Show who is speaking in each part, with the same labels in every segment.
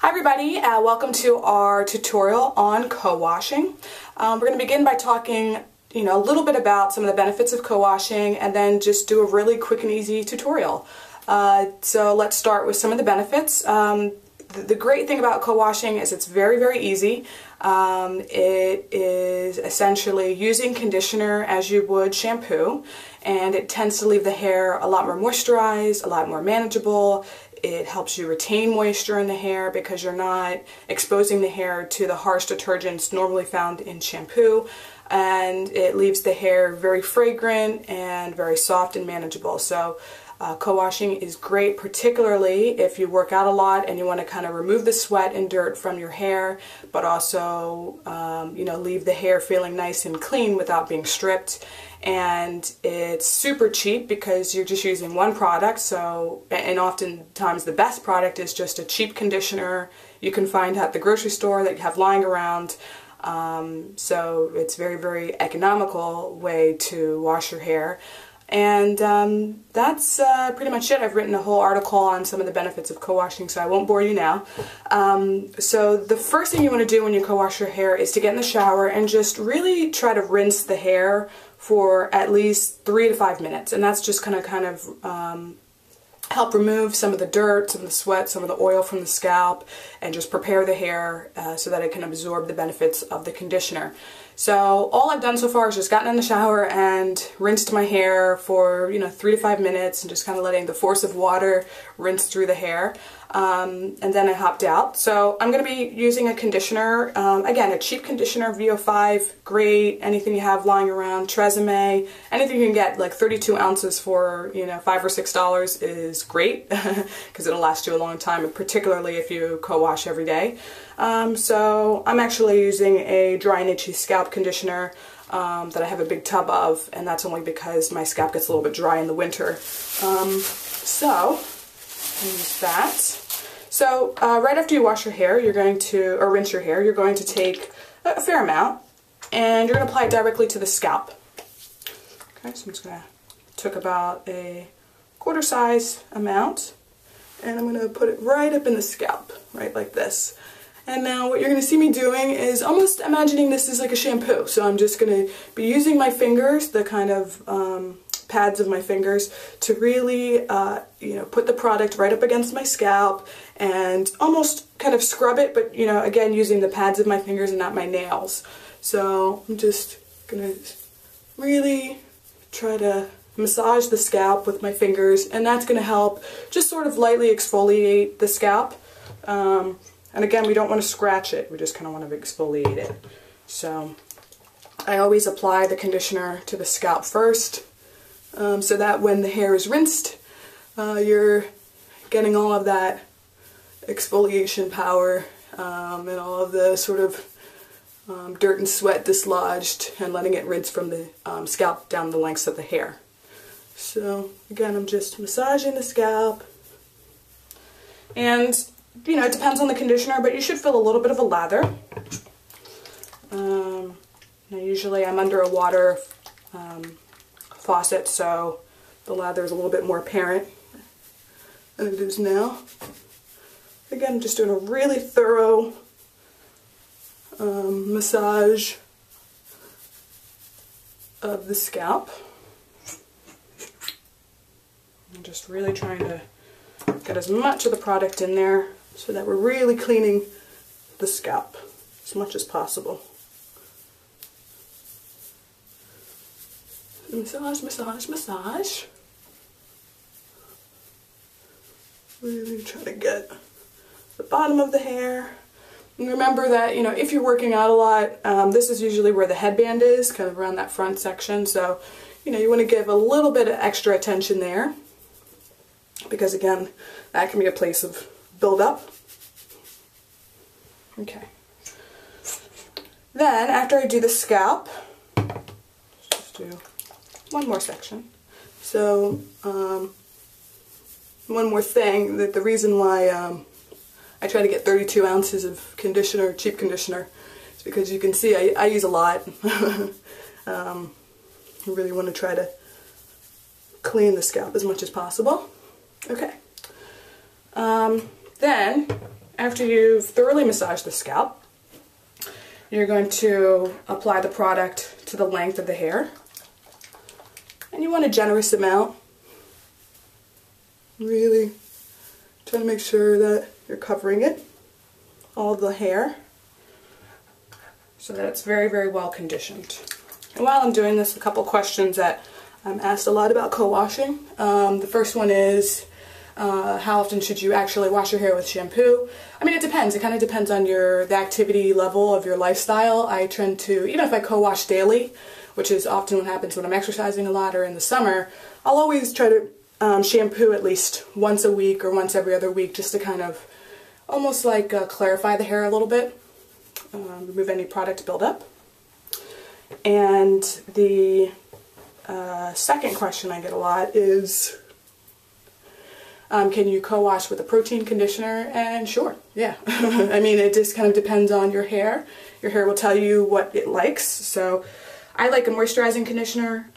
Speaker 1: Hi everybody, welcome to our tutorial on co-washing. We're going to begin by talking a little bit about some of the benefits of co-washing and then just do a really quick and easy tutorial. So let's start with some of the benefits. The great thing about co-washing is it's very, very easy. It is essentially using conditioner as you would shampoo, and it tends to leave the hair a lot more moisturized, a lot more manageable. It helps you retain moisture in the hair because you're not exposing the hair to the harsh detergents normally found in shampoo, and it leaves the hair very fragrant and very soft and manageable. So co-washing is great, particularly if you work out a lot and you want to kind of remove the sweat and dirt from your hair, but also leave the hair feeling nice and clean without being stripped. And it's super cheap because you're just using one product, and oftentimes the best product is just a cheap conditioner you can find at the grocery store that you have lying around. So it's a very, very economical way to wash your hair. And that's pretty much it. I've written a whole article on some of the benefits of co-washing, so I won't bore you now. So the first thing you want to do when you co-wash your hair is to get in the shower and just really try to rinse the hair for at least 3 to 5 minutes. And that's just going to kind of help remove some of the dirt, some of the sweat, some of the oil from the scalp, and just prepare the hair so that it can absorb the benefits of the conditioner. So all I've done so far is just gotten in the shower and rinsed my hair for 3 to 5 minutes and just kind of letting the force of water rinse through the hair. And then I hopped out. So I'm going to be using a conditioner, again a cheap conditioner, VO5, great, anything you have lying around, Tresemme, anything you can get like 32 ounces for $5 or $6 is great because it'll last you a long time, particularly if you co-wash every day. So I'm actually using a dry and itchy scalp conditioner that I have a big tub of, and that's only because my scalp gets a little bit dry in the winter. So I use that. So right after you wash your hair, or rinse your hair, you're going to take a fair amount and you're going to apply it directly to the scalp. Okay, so I'm just going to took about a quarter size amount and I'm going to put it right up in the scalp, right like this. And now what you're going to see me doing is almost imagining this is like a shampoo. So I'm just going to be using my fingers, the kind of pads of my fingers, to really put the product right up against my scalp and almost kind of scrub it, but again using the pads of my fingers and not my nails. So I'm just going to really try to massage the scalp with my fingers, and that's going to help just sort of lightly exfoliate the scalp. And again, we don't want to scratch it, we just kind of want to exfoliate it. So I always apply the conditioner to the scalp first, so that when the hair is rinsed, you're getting all of that exfoliation power and all of the sort of dirt and sweat dislodged, and letting it rinse from the scalp down the lengths of the hair. So again, I'm just massaging the scalp, and it depends on the conditioner, but you should feel a little bit of a lather. Now usually I'm under a water faucet, so the lather is a little bit more apparent than it is now. Again, just doing a really thorough massage of the scalp. I'm just really trying to get as much of the product in there so that we're really cleaning the scalp as much as possible. Massage, massage, massage. Really try to get the bottom of the hair. And remember that, if you're working out a lot, this is usually where the headband is, kind of around that front section. So, you want to give a little bit of extra attention there, because again, that can be a place of buildup. Okay. Then, after I do the scalp, just do one more section. So, one more thing, that the reason why I try to get 32 ounces of conditioner, cheap conditioner, is because you can see I use a lot. I really want to try to clean the scalp as much as possible. Okay. Then after you've thoroughly massaged the scalp, you're going to apply the product to the length of the hair. And you want a generous amount. Really try to make sure that you're covering it, all the hair, so that it's very, very well conditioned. And while I'm doing this, a couple questions that I'm asked a lot about co-washing. The first one is, how often should you actually wash your hair with shampoo? I mean, it depends. It kind of depends on the activity level of your lifestyle. I tend to, even if I co-wash daily, which is often what happens when I'm exercising a lot or in the summer, I'll always try to shampoo at least once a week or once every other week, just to kind of almost like clarify the hair a little bit, remove any product buildup. And the second question I get a lot is, can you co-wash with a protein conditioner? And sure, yeah. I mean, it just kind of depends on your hair. Your hair will tell you what it likes. So I like a moisturizing conditioner,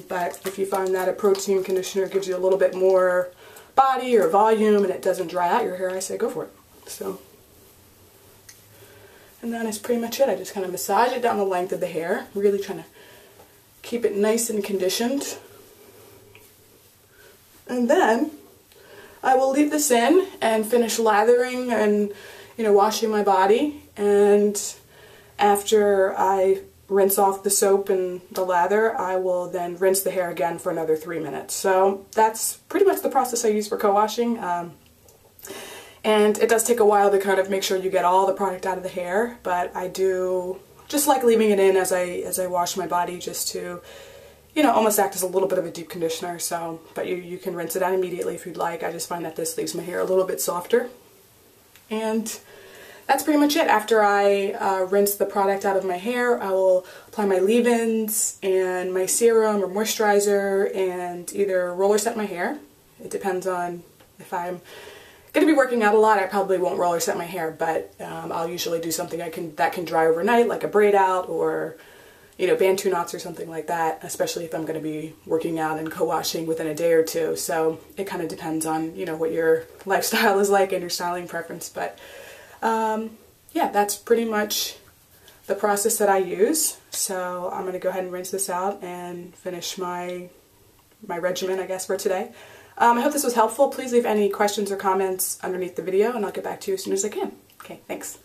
Speaker 1: but if you find that a protein conditioner gives you a little bit more body or volume and it doesn't dry out your hair, I say go for it. So, and that is pretty much it. I just kind of massage it down the length of the hair, really trying to keep it nice and conditioned. And then I will leave this in and finish lathering and, washing my body. And after I rinse off the soap and the lather, I will then rinse the hair again for another 3 minutes. So that's pretty much the process I use for co-washing. And it does take a while to kind of make sure you get all the product out of the hair, but I do just like leaving it in as I wash my body, just to, almost act as a little bit of a deep conditioner. So, but you can rinse it out immediately if you'd like. I just find that this leaves my hair a little bit softer. And that's pretty much it. After I rinse the product out of my hair, I will apply my leave-ins and my serum or moisturizer and either roller set my hair. It depends on if I'm going to be working out a lot. I probably won't roller set my hair, but I'll usually do something that can dry overnight, like a braid out or Bantu knots or something like that, especially if I'm going to be working out and co-washing within a day or two. So it kind of depends on, what your lifestyle is like and your styling preference. But yeah, that's pretty much the process that I use. So I'm going to go ahead and rinse this out and finish my regimen, I guess, for today. I hope this was helpful. Please leave any questions or comments underneath the video and I'll get back to you as soon as I can. Okay, thanks.